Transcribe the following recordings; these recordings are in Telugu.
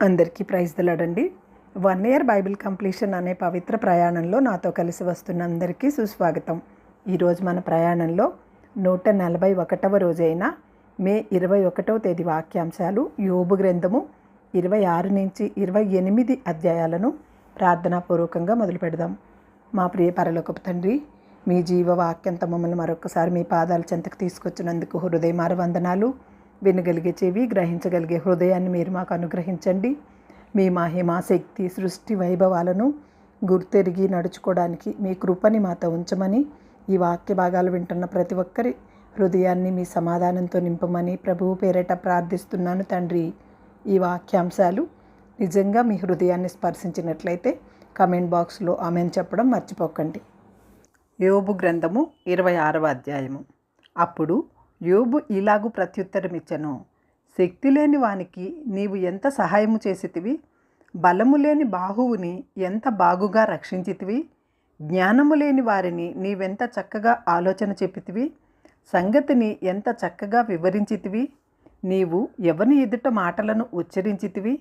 అందరికీ ప్రైజ్ ది లార్డ్ అండి. 1 ఇయర్ బైబిల్ కంప్లీషన్ అనే పవిత్ర ప్రయాణంలో నాతో కలిసి వస్తున్న అందరికీ సుస్వాగతం. ఈరోజు మన ప్రయాణంలో 141వ రోజైన మే 21వ తేదీ వాక్యాంశాలు యోబు గ్రంథము 26 నుంచి 28 అధ్యాయాలను ప్రార్థనాపూర్వకంగా మొదలు పెడదాం. మా ప్రియ పరలోకపు తండ్రి, మీ జీవవాక్యంతో మమ్మల్ని మరొకసారి మీ పాదాల చెంతకు తీసుకొచ్చినందుకు హృదయమార వందనాలు. వినగలిగే చెవి, గ్రహించగలిగే హృదయాన్ని మీరు మాకు అనుగ్రహించండి. మీ మహిమ, శక్తి, సృష్టి వైభవాలను గుర్తెరిగి నడుచుకోవడానికి మీ కృపని మాతో ఉంచమని, ఈ వాక్య భాగాలు వింటున్న ప్రతి ఒక్కరి హృదయాన్ని మీ సమాధానంతో నింపమని ప్రభువు పేరిట ప్రార్థిస్తున్నాను తండ్రి. ఈ వాక్యాంశాలు నిజంగా మీ హృదయాన్ని స్పర్శించినట్లయితే కామెంట్ బాక్స్లో ఆమెన్ చెప్పడం మర్చిపోకండి. యోబు గ్రంథము 26వ అధ్యాయము. అప్పుడు యోబు ఇలాగు ప్రత్యుత్తరమిచ్చెను: శక్తి లేని వానికి నీవు ఎంత సహాయము చేసితివి, బలము లేని బాహువుని ఎంత బాగుగా రక్షించితివి, జ్ఞానము లేని వారిని నీవెంత చక్కగా ఆలోచన చెప్పితివి, సంగతిని ఎంత చక్కగా వివరించితివి. నీవు ఎవని ఎదుట మాటలను ఉచ్చరించితివి,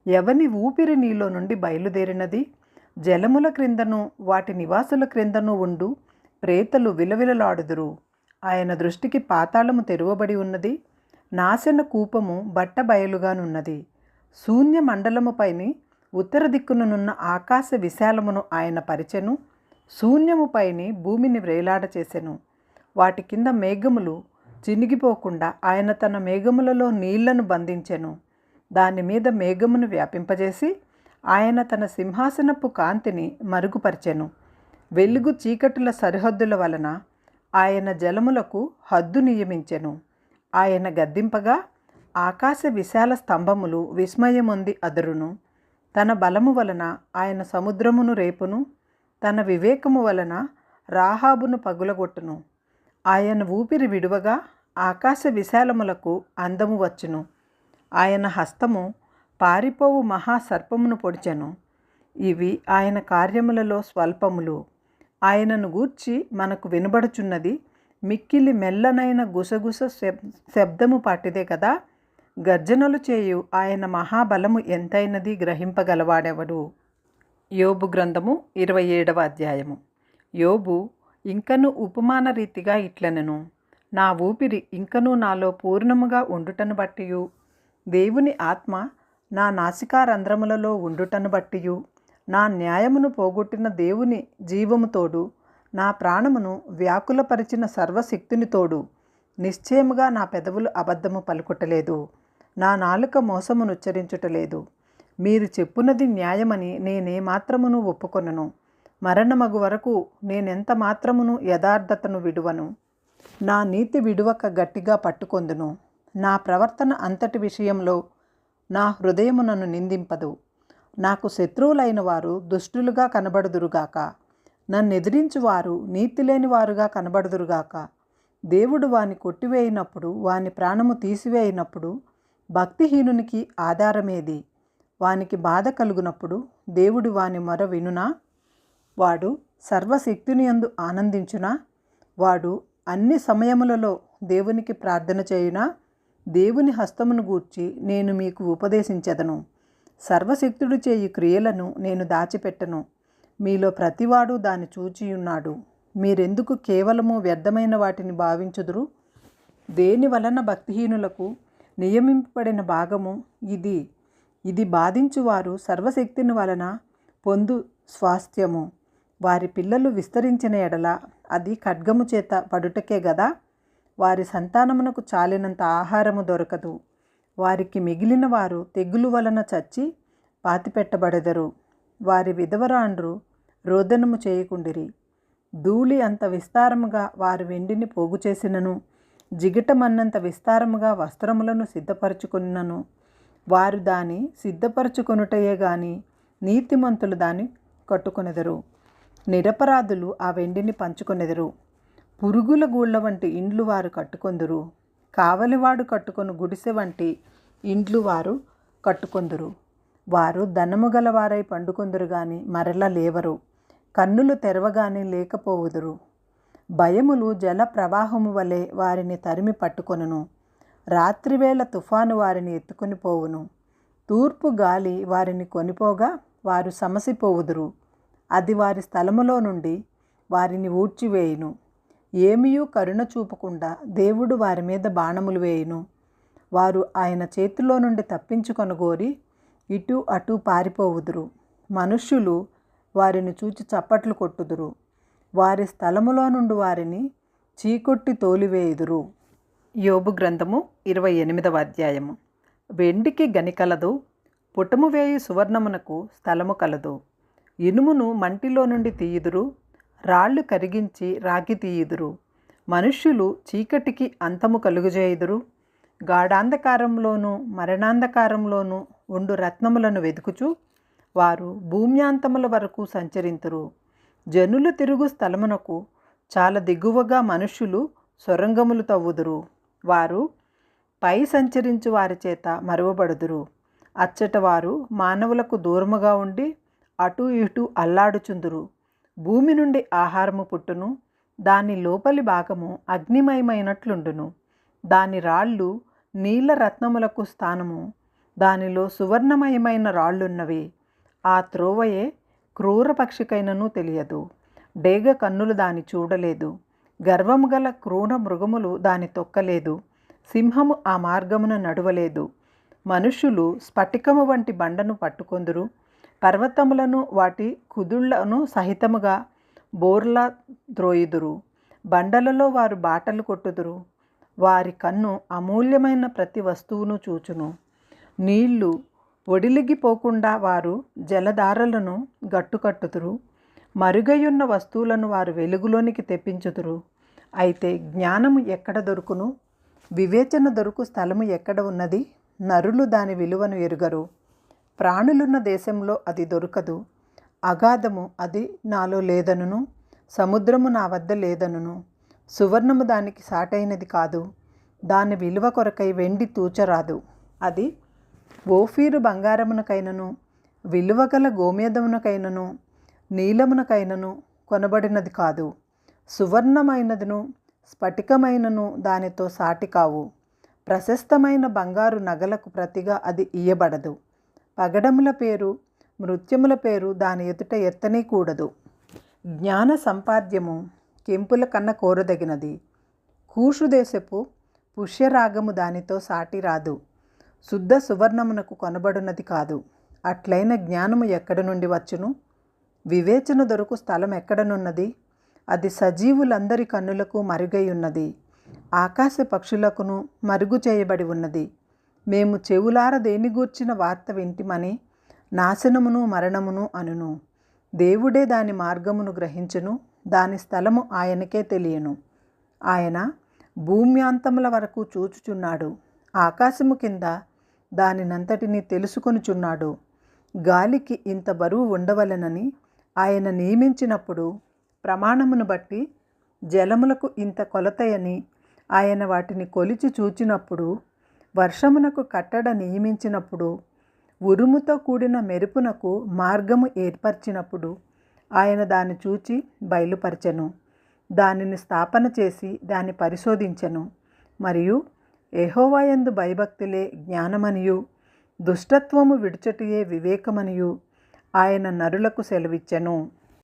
ఎవని ఊపిరి నీలో నుండి బయలుదేరినది. జలముల క్రిందను వాటి నివాసుల క్రిందను ఉండు ప్రేతలు విలవిలలాడుదురు. ఆయన దృష్టికి పాతాళము తెరువబడి ఉన్నది, నాశన కూపము బట్ట బయలుగానున్నది. శూన్య మండలముపైని ఉత్తర దిక్కునున్న ఆకాశ విశాలమును ఆయన పరిచెను, శూన్యముపైని భూమిని వ్రేలాడ చేసెను. వాటి కింద మేఘములు చినిగిపోకుండా ఆయన తన మేఘములలో నీళ్లను బంధించెను. దాని మీద మేఘమును వ్యాపింపజేసి ఆయన తన సింహాసనపు కాంతిని మరుగుపరిచెను. వెలుగు చీకటుల సరిహద్దుల వలన ఆయన జలములకు హద్దు నియమించెను. ఆయన గద్దింపగా ఆకాశ విశాల స్తంభములు విస్మయమొంది అదరును. తన బలము వలన ఆయన సముద్రమును రేపును, తన వివేకము వలన రాహాబును పగులగొట్టును. ఆయన ఊపిరి విడువగా ఆకాశ విశాలములకు అందము వచ్చును. ఆయన హస్తము పారిపోవు మహాసర్పమును పొడిచెను. ఇవి ఆయన కార్యములలో స్వల్పములు. ఆయనను గూర్చి మనకు వినబడుచున్నది మిక్కిలి మెల్లనైన గుసగుస శబ్దము పాటిదే కదా. గర్జనలు చేయు ఆయన మహాబలము ఎంతైనది గ్రహింపగలవాడెవడు. యోబు గ్రంథము 27వ అధ్యాయము. యోబు ఇంకను ఉపమాన రీతిగా ఇట్లనెను: నా ఊపిరి ఇంకనూ నాలో పూర్ణముగా ఉండుటను బట్టియు, దేవుని ఆత్మ నా నాసికారంధ్రములలో ఉండుటను బట్టియు, నా న్యాయమును పోగొట్టిన దేవుని జీవము తోడు, నా ప్రాణమును వ్యాకులపరిచిన సర్వశక్తిని తోడు, నిశ్చయముగా నా పెదవులు అబద్ధము పలుకుటలేదు, నా నాలుక మోసమును ఉచ్చరించుటలేదు. మీరు చెప్పునది న్యాయమని నేనేమాత్రమును ఒప్పుకొనను. మరణమగు వరకు నేనెంత మాత్రమును యథార్థతను విడువను. నా నీతి విడువక గట్టిగా పట్టుకొందును. నా ప్రవర్తన అంతటి విషయంలో నా హృదయము నన్ను నిందింపదు. నాకు శత్రువులైన వారు దుష్టులుగా కనబడుదురుగాక, నన్నెదిరించువారు నీతి లేని వారుగా కనబడుదురుగాక. దేవుడు వాని కొట్టివేయినప్పుడు, వాని ప్రాణము తీసివేయినప్పుడు భక్తిహీనునికి ఆధారమేది? వానికి బాధ కలుగునప్పుడు దేవుడు వాని మొర వినునా? వాడు సర్వశక్తినియందు ఆనందించునా? వాడు అన్ని సమయములలో దేవునికి ప్రార్థన చేయునా? దేవుని హస్తమును గూర్చి నేను మీకు ఉపదేశించెదను. సర్వశక్తుడు చేయు క్రియలను నేను దాచిపెట్టను. మీలో ప్రతివాడు దాన్ని చూచియున్నాడు. మీరెందుకు కేవలము వ్యర్థమైన వాటిని భావించుదురు? దేని వలన భక్తిహీనులకు నియమింపబడిన భాగము ఇది బాధించువారు సర్వశక్తిని వలన పొందు స్వాస్థ్యము. వారి పిల్లలు విస్తరించిన ఎడల అది ఖడ్గము చేత పడుటకే గదా. వారి సంతానమునకు చాలినంత ఆహారము దొరకదు. వారికి మిగిలిన వారు తెగులు వలన చచ్చి పాతిపెట్టబడెదరు. వారి విధవరాండ్రు రోదనము చేయకుండిరి. ధూళి అంత విస్తారముగా వారి వెండిని పోగు చేసినను, జిగిటమన్నంత విస్తారముగా వస్త్రములను సిద్ధపరచుకున్నను, వారు దాని సిద్ధపరచుకొనుటయే గాని నీతిమంతులు దాన్ని కట్టుకొనెదరు. నిరపరాధులు ఆ వెండిని పంచుకొనెదరు. పురుగుల గూళ్ళ వంటి ఇండ్లు వారు కట్టుకొందురు. కావలివాడు కట్టుకొను గుడిసె వంటి ఇండ్లు వారు కట్టుకొందురు. వారు ధనము గలవారై పండుకొందురు గాని మరల లేవరు. కన్నులు తెరవగానే లేకపోవుదురు. భయములు జల ప్రవాహము వలె వారిని తరిమి పట్టుకొనును. రాత్రివేళ తుఫాను వారిని ఎత్తుకొని పోవును. తూర్పు గాలి వారిని కొనిపోగా వారు సమసిపోవుదురు. అది వారి స్థలములో నుండి వారిని ఊడ్చివేయును. ఏమీయూ కరుణ చూపకుండా దేవుడు వారి మీద బాణములు వేయును. వారు ఆయన చేతిలో నుండి తప్పించుకొనగోరి ఇటు అటు పారిపోవుదురు. మనుష్యులు వారిని చూచి చప్పట్లు కొట్టుదురు. వారి స్థలములో నుండి వారిని చీకొట్టి తోలివేయుదురు. యోబు గ్రంథము 28వ అధ్యాయము. వెండికి గని కలదు, పుటము వేయి సువర్ణమునకు స్థలము కలదు. ఇనుమును మంటిలో నుండి తీయుదురు, రాళ్ళు కరిగించి రాగి తీయుదురు. మనుష్యులు చీకటికి అంతము కలుగజేయుదురు. గాఢాంధకారంలోనూ మరణాంధకారంలోనూ ఉండు రత్నములను వెతుకుచు వారు భూమ్యాంతముల వరకు సంచరింతురు. జనులు తిరుగు స్థలమునకు చాలా దిగువగా మనుష్యులు సొరంగములు తవ్వుదురు. వారు పై సంచరించు వారి చేత మరువబడుదురు. అచ్చట వారు మానవులకు దూరముగా ఉండి అటు ఇటు అల్లాడుచుందురు. భూమి నుండి ఆహారము పుట్టును, దాని లోపలి భాగము అగ్నిమయమైనట్లుండును. దాని రాళ్ళు నీల రత్నములకు స్థానము, దానిలో సువర్ణమయమైన రాళ్ళున్నవి. ఆ త్రోవయే క్రూర పక్షికైనను తెలియదు. డేగ కన్నులు దాని చూడలేదు. గర్వము గల క్రూర మృగములు దాని తొక్కలేదు. సింహము ఆ మార్గమున నడువలేదు. మనుష్యులు స్ఫటికము వంటి బండను పట్టుకొందురు. పర్వతములను వాటి కుదుళ్లను సహితముగా బోర్లా ద్రోయుదురు. బండలలో వారు బాటలు కొట్టుదురు. వారి కన్ను అమూల్యమైన ప్రతి వస్తువును చూచును. నీళ్లు ఒడిలిగిపోకుండా వారు జలధారలను గట్టుకట్టుదురు. మరుగయున్న వస్తువులను వారు వెలుగులోనికి తెప్పించుదురు. అయితే జ్ఞానము ఎక్కడ దొరుకును? వివేచన దొరుకు స్థలము ఎక్కడ ఉన్నది? నరులు దాని విలువను ఎరుగరు. ప్రాణులున్న దేశంలో అది దొరకదు. అగాధము అది నాలో లేదనును, సముద్రము నా వద్ద లేదనును. సువర్ణము దానికి సాటైనది కాదు. దాని విలువ కొరకై వెండి తూచరాదు. అది ఓఫీరు బంగారమునకైనను, విలువగల గోమేదమునకైనను, నీలమునకైనను కొనబడినది కాదు. సువర్ణమైనదును స్ఫటికమైనను దానితో సాటి కావు. ప్రశస్తమైన బంగారు నగలకు ప్రతిగా అది ఇయ్యబడదు. పగడముల పేరు మృత్యముల పేరు దాని ఎదుట ఎత్తనీకూడదు. జ్ఞాన సంపాద్యము కెంపుల కన్న కోరదగినది. కూషు దేశపు పుష్యరాగము దానితో సాటి రాదు. శుద్ధ సువర్ణమునకు కొనబడినది కాదు. అట్లైన జ్ఞానము ఎక్కడి నుండి వచ్చును? వివేచన దొరకు స్థలం ఎక్కడనున్నది? అది సజీవులందరి కన్నులకు మరుగై ఉన్నది. ఆకాశ పక్షులకును మరుగు చేయబడి ఉన్నది. మేము చెవులార దేనిగూర్చిన వార్త వింటిమని నాశనమును మరణమును అనును. దేవుడే దాని మార్గమును గ్రహించును. దాని స్థలము ఆయనకే తెలియను. ఆయన భూమ్యాంతముల వరకు చూచుచున్నాడు. ఆకాశము కింద దానినంతటినీ తెలుసుకొనుచున్నాడు. గాలికి ఇంత బరువు ఉండవలెనని ఆయన నియమించినప్పుడు, ప్రమాణమును బట్టి జలములకు ఇంత కొలతయని ఆయన వాటిని కొలిచి చూచినప్పుడు, వర్షమునకు కట్టడ నియమించినప్పుడు, ఉరుముతో కూడిన మెరుపునకు మార్గము ఏర్పరిచినప్పుడు ఆయన దాన్ని చూచి బయలుపరచెను. దానిని స్థాపన చేసి దాన్ని పరిశోధించెను. మరియు యెహోవాయందు భయభక్తులే జ్ఞానమనియు, దుష్టత్వము విడుచుటయే వివేకమనియు ఆయన నరులకు సెలవిచ్చెను.